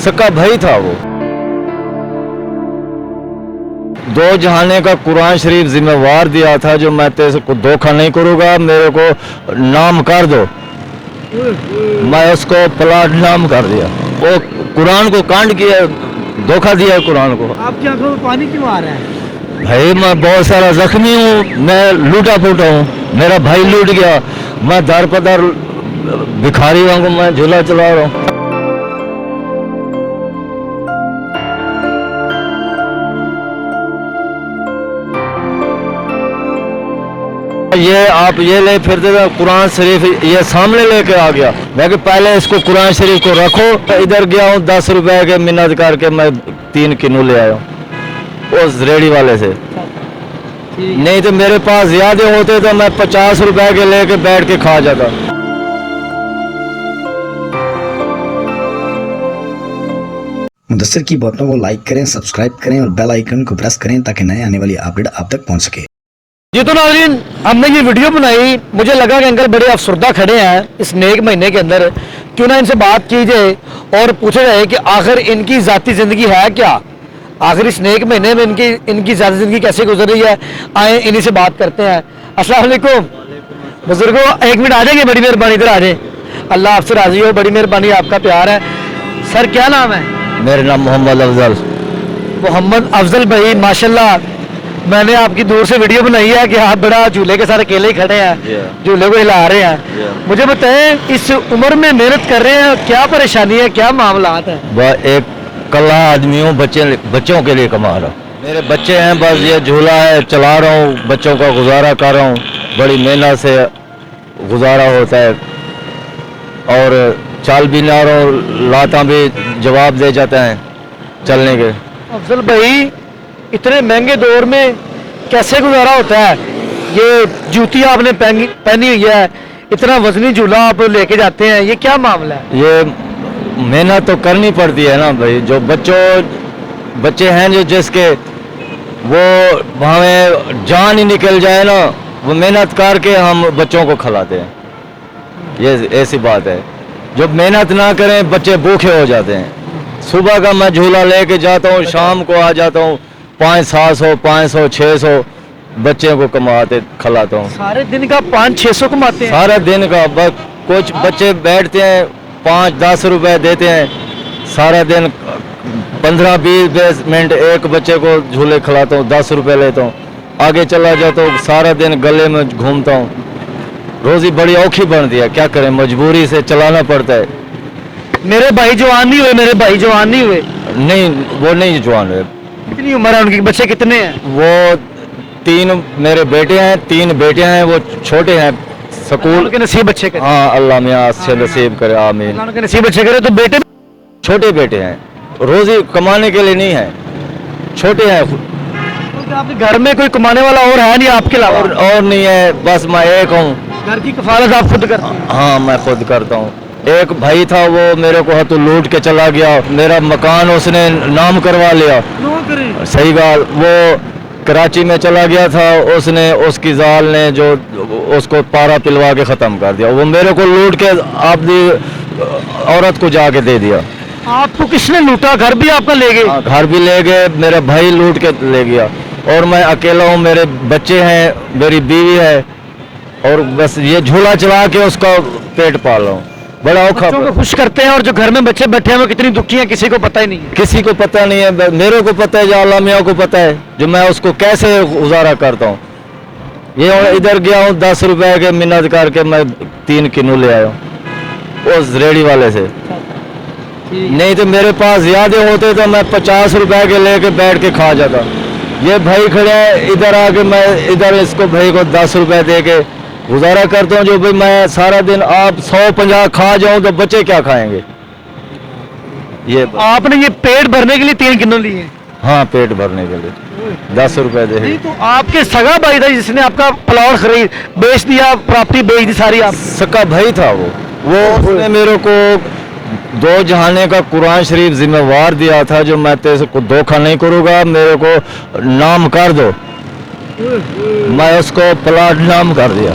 सका भाई था वो। दो जहाने का कुरान शरीफ जिम्मेवार दिया था जो मैं तेरे को धोखा नहीं करूँगा, मेरे को नाम कर दो। मैं उसको प्लाट नाम कर दिया, वो कुरान को कांड किया, धोखा दिया कुरान को। आपकी आंखों में पानी क्यों आ रहा है? भाई मैं बहुत सारा जख्मी हूँ, मैं लूटा फूटा हूँ, मेरा भाई लूट गया, मैं दर पदर भिखारी वांगू मैं झूला चला रहा हूँ। ये आप ये ले फिरते थे कुरान शरीफ, ये सामने लेके आ गया। मैं कि पहले इसको कुरान शरीफ को रखो। इधर गया हूँ 10 रुपए के मिन्नत करके मैं 3 किलो ले आया हूँ उस रेडी वाले से। नहीं तो मेरे पास ज्यादा होते तो मैं 50 रुपए के लेके बैठ के खा जाता। मुदस्सिर की बातों को लाइक करें, सब्सक्राइब करें और बेल आइकन को प्रेस करें ताकि नए आने वाली अपडेट आप तक पहुंच सके। जी तो नाज़रीन, हमने ये वीडियो बनाई, मुझे लगा कि अंकल बड़े अफसरदा खड़े हैं इस नेक महीने के अंदर, क्यों ना इनसे बात की जाए और पूछा जाए कि आखिर इनकी ज़ाती ज़िंदगी है क्या, आखिर इस नेक महीने में इनकी ज़ाती ज़िंदगी कैसे गुजर रही है। आए इन्हीं से बात करते हैं। अस्सलाम वालेकुम बुजुर्गों, 1 मिनट आ जाएंगे, बड़ी मेहरबानी, इधर आ जाए। अल्लाह आपसे राजी हो, बड़ी मेहरबानी, आपका प्यार है। सर क्या नाम है? मेरा नाम मोहम्मद अफजल। मोहम्मद अफजल भाई, माशाल्लाह मैंने आपकी दूर से वीडियो बनाई है कि आप बड़ा झूले के साथ अकेले ही खड़े हैं, झूले को हिला रहे हैं। मुझे बताएं, इस उम्र में मेहनत कर रहे हैं, क्या परेशानी है, क्या मामलात है? वह एक कला आदमी हूँ, बच्चों के लिए कमा रहा हूँ। मेरे बच्चे हैं, बस ये झूला है चला रहा हूँ, बच्चों का गुजारा कर रहा हूँ। बड़ी मेहनत से गुजारा होता है और चाल भी ना रहा हूँ, लाता भी जवाब दे जाते हैं चलने के। अफजल भाई, इतने महंगे दौर में कैसे गुजारा होता है? ये जूती आपने पहनी हुई है, इतना वजनी झूला आप लेके जाते हैं, ये क्या मामला है? ये मेहनत तो करनी पड़ती है ना भाई। जो बच्चे हैं जो जिसके वो हमें जान ही निकल जाए ना, वो मेहनत करके हम बच्चों को खिलाते हैं। ये ऐसी बात है, जो मेहनत ना करें बच्चे भूखे हो जाते हैं। सुबह का मैं झूला लेके जाता हूँ, शाम को आ जाता हूँ, 500, 500, 600 बच्चे को कमाते खिलाता हूँ। सारे दिन का 500-600 कमाते हैं? सारा दिन का। कुछ बच्चे बैठते हैं 5-10 रुपए देते हैं, सारा दिन 15-20 मिनट एक बच्चे को झूले खिलाता हूँ, 10 रुपए लेता हूँ, आगे चला जाता हूँ, सारा दिन गले में घूमता हूँ। रोजी बड़ी औखी बनती है, क्या करें, मजबूरी से चलाना पड़ता है। मेरे भाई जवान नहीं हुए? मेरे भाई जवान नहीं हुए? नहीं, वो नहीं जवान हुए। कितनी उम्र है उनकी? बच्चे कितने हैं? वो 3 मेरे बेटे हैं, 3 बेटे हैं, वो छोटे हैं, स्कूल के नसीब अच्छे करे। हाँ, अल्लाह मियाँ अच्छे नसीब करे, आमीन। अल्लाह के नसीब अच्छे करे। तो बेटे छोटे बेटे हैं, रोजी कमाने के लिए नहीं है, छोटे हैं। तो आपके घर में कोई कमाने वाला और है नहीं आपके अलावा? और नहीं है, बस मैं एक हूँ। घर की कफालत आप खुद करते हैं? हाँ, मैं खुद करता हूँ। एक भाई था, वो मेरे को हाथों लूट के चला गया, मेरा मकान उसने नाम करवा लिया। सही बात, वो कराची में चला गया था, उसने उसकी जाल ने जो उसको पारा पिलवा के ख़त्म कर दिया। वो मेरे को लूट के अपनी औरत को जाके दे दिया। आपको किसने लूटा? घर भी आपका ले गए? घर भी ले गए, मेरा भाई लूट के ले गया, और मैं अकेला हूँ, मेरे बच्चे हैं, मेरी बीवी है, और बस ये झूला चला के उसका पेट पाल रहा हूँ। बड़ा औखा। बच्चों को खुश करते हैं, और जो घर में बच्चे बैठे हैं वो कितनी दुखी हैं, किसी को पता ही नहीं है। किसी को पता नहीं है, मेरे को पता है, जो अल्लाह मियाँ को पता है, जो मैं उसको कैसे गुजारा करता हूँ। ये इधर गया हूँ 10 रुपए के मिन्नत करके मैं 3 किलो ले आया हूँ उस रेडी वाले से। नहीं तो मेरे पास ज्यादा होते तो मैं 50 रुपए के लेके बैठ के खा जाता। ये भाई खड़े हैं, इधर आके मैं इधर इसको भाई को 10 रुपए दे के गुजारा करता हूँ। जो भाई मैं सारा दिन आप 150 खा जाऊं तो बच्चे क्या खाएंगे? ये आपने ये पेट भरने के लिए 3 किलो लिए? हाँ, पेट भरने के लिए 10 रुपए दे। नहीं, तो आपके सगा भाई था जिसने आपका प्लॉट खरीद बेच दिया, प्रॉपर्टी बेच दी सारी? आप सका भाई था वो उसने मेरे को 2 जहाने का कुरान शरीफ जिम्मेवार दिया था, जो मैं तेरे को धोखा नहीं करूँगा, मेरे को नाम कर दो। मैं उसको प्लाट नाम कर दिया।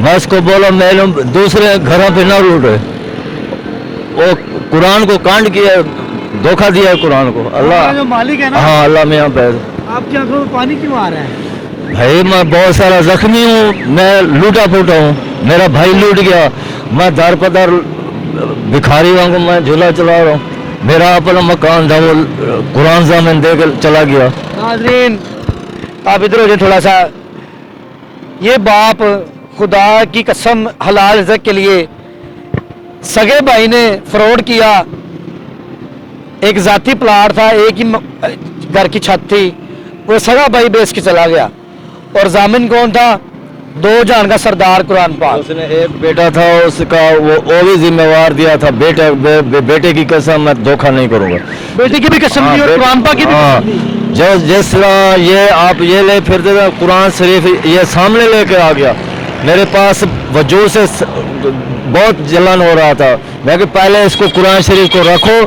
मैं उसको बोला, मैं दूसरे घरों पे ना लूटे, वो कुरान को कांड किया, धोखा दिया है कुरान को। अल्लाह, जो मालिक है ना, हाँ अल्लाह मियाँ पैद। आपकी आंखों में पानी क्यों आ रहा है? भाई मैं बहुत सारा जख्मी हूँ, मैं लूटा फूटा हूँ, मेरा भाई लूट गया, मैं दर पदर भिखारी वांगू मैं झूला चला रहा हूँ, मेरा अपना मकान था वो कुरान ज़मीन दे कर चला गया। नाज़रीन आप इधर हो जाए थोड़ा सा। ये बाप खुदा की कसम हलाल रिज़्क़ के लिए सगे भाई ने फ्रॉड किया। एक ज़ाती प्लाट था, एक ही घर की छत थी, वो सगा भाई बेच के चला गया। और जामिन कौन था? दो जहान का सरदार कुरान पाक। उसने एक बेटा था उसका, वो भी जिम्मेवार दिया था, बेटे की कसम मैं धोखा नहीं करूँगा। बेटे की भी कसम दी और कुरान पाक की भी कसम दी। जो जिस तरह ये आप ये ले फिरते थे कुरान शरीफ ये सामने लेके आ गया, मेरे पास वजूद से बहुत जलन हो रहा था। मैं कि पहले इसको कुरान शरीफ को रखो,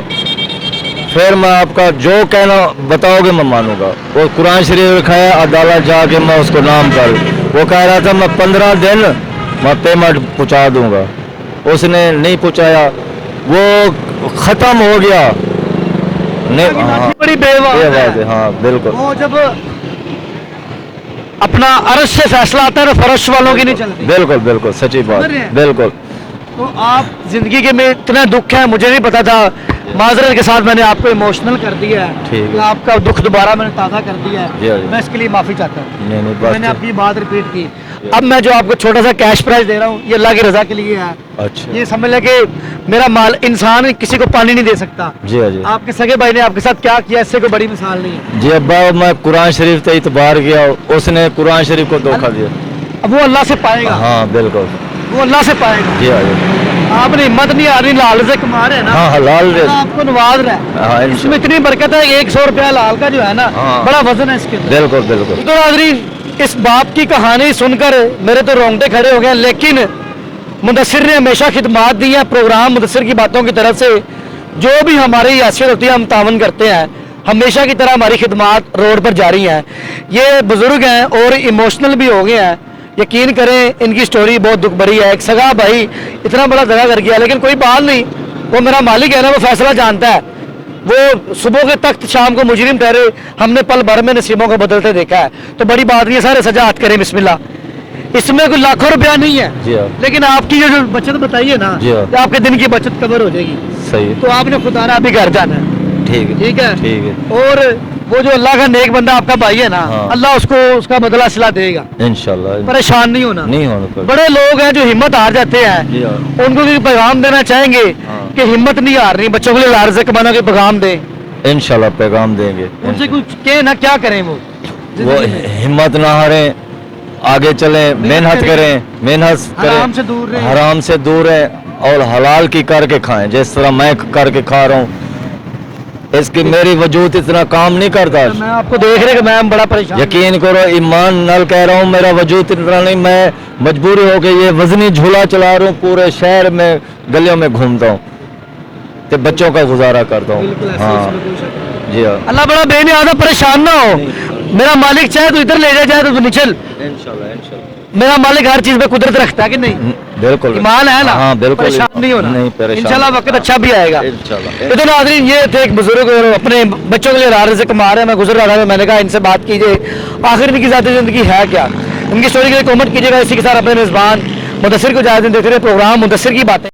फिर मैं आपका जो कहना बताओगे मैं मानूंगा। वो कुरान शरीफ रखाया, अदालत जाके मैं उसको नाम कर, वो कह रहा था मैं 15 दिन मैं पेमेंट पहुंचा दूंगा, उसने नहीं पहुंचाया, वो ख़त्म हो गया। नहीं हाँ, बड़ी बेवकूफ ये बात है। है, हाँ बिल्कुल। वो जब अपना अर्श से फैसला आता है तो फर्श वालों की नहीं चलती। बिल्कुल बिल्कुल सच्ची बात, समझ रहे हैं? बिल्कुल। तो आप जिंदगी के में इतना दुख है, मुझे नहीं पता था, माजरत के साथ मैंने आपको इमोशनल कर दिया है, ठीक है। तो आपका दुख दोबारा मैंने ताज़ा कर दिया जी, है, जी। मैं इसके लिए माफ़ी चाहता हूँ। नहीं नहीं मैंने बात आपकी बात रिपीट की। अब मैं जो आपको छोटा सा कैश प्राइज दे रहा हूँ, ये अल्लाह की रज़ा के लिए है। अच्छा ये समझ लें कि मेरा माल, इंसान किसी को पानी नहीं दे सकता। जी हाँ जी आपके सगे भाई ने आपके साथ क्या किया, इससे कोई बड़ी मिसाल नहीं है। जी। अब्बा मैं कुरान शरीफ से इतबार किया, उसने कुरान शरीफ को धोखा दिया। अब वो अल्लाह से पाएगा, हाँ बिल्कुल। वो अल्लाह से पाएगा। जी हाँ जी। आपने हिम्मत नहीं आ रही, लाल से कमा रहे हैं ना, हाँ हलाल अल्लाह रिज़्क़। आपको नवाज रहा है। हाँ इसमें इंशाल्लाह। इतनी बरकत है, 100 रुपया लाल का जो है ना, हाँ। बड़ा वजन है इसके अंदर। बिल्कुल बिल्कुल। तो नाज़रीन इस बाप की कहानी सुनकर मेरे तो रोंगटे खड़े हो गए। लेकिन मुदस्सिर ने हमेशा खिदमात दी है। प्रोग्राम मुदस्सिर की बातों की तरफ से जो भी हमारी हैसियत होती है हम तावन करते हैं, हमेशा की तरह हमारी खिदमात रोड पर जारी हैं। ये बुजुर्ग हैं और इमोशनल भी हो गए हैं। यकीन करें इनकी स्टोरी बहुत दुख भरी है। एक सगा भाई इतना बड़ा दगा कर गया, लेकिन कोई बात नहीं, वो मेरा मालिक है ना, वो फैसला जानता है। वो सुबह के तख्त शाम को मुजरिम ठहरे, हमने पल भर में नसीबों को बदलते देखा है, तो बड़ी बात नहीं है। सारे सजा हाथ करें बिस्मिल्लाह। इसमें कोई लाखों रुपया नहीं है, जी हाँ। लेकिन आपकी जो बचत बताइए ना, जी हाँ। कि आपके दिन की बचत कवर हो जाएगी। सही है। तो आपने खुदारा अभी घर जाना है, ठीक है ठीक है? ठीक है। और वो जो अल्लाह का नेक बंदा आपका भाई है ना, हाँ। अल्लाह उसको उसका बदला सिला देगा। इंशाल्लाह परेशान नहीं होना। नहीं होने पर। बड़े लोग हैं जो हिम्मत हार जाते हैं, जी हाँ। उनको भी पैगाम देना चाहेंगे हाँ। कि हिम्मत नहीं हारनी, बच्चों के लिए लाल से कमाना के पैगाम दें, इंशाल्लाह पैगाम देंगे। उनसे कुछ कहे ना, क्या करें वो वो हिम्मत ना हारें, आगे चलें, मेहनत करें, मेहनत हराम से करें, दूर रहें। हराम से दूर रहें और हलाल की करके खाएं, जिस तरह मैं करके खा रहा हूँ। इसकी मेरी वजूद इतना काम नहीं करता। मैं आपको देख रहे कि मैं बड़ा परेशान। यकीन करो, ईमान नल कह रहा हूँ, मेरा वजूद इतना नहीं, मैं मजबूरी हो गई ये वजनी झूला चला रहा हूँ, पूरे शहर में गलियों में घूमता हूँ, तो बच्चों का गुजारा करता हूँ। बिल्कुल ऐसे हाँ इसमें कोई शक नहीं। जी हाँ। अल्लाह बड़ा बेनियाज़ है, परेशान ना हो। मेरा मालिक चाहे तो इधर ले जाए, चाहे तो नीचे। इंशाल्लाह इंशाल्लाह। मेरा मालिक हर चीज में कुदरत रखता है कि नहीं? बिल्कुल ईमान है ना? हाँ बिल्कुल। परेशान नहीं होना। नहीं परेशान। इंशाल्लाह वक्त अच्छा भी आएगा। इंशाल्लाह। तो नाज़रीन ये थे एक बुजुर्ग और अपने बच्चों के लिए राह से कमा रहे हैं। मैं गुजर रहा था, मैंने कहा इनसे बात कीजिए, आखिर इनकी ज़ाती ज़िंदगी है क्या। इनकी स्टोरी के लिए कमेंट कीजिएगा। इसी के साथ अपने मेज़बान मुदस्सिर को इजाज़त देते रहे। प्रोग्राम मुदस्सिर की बातें।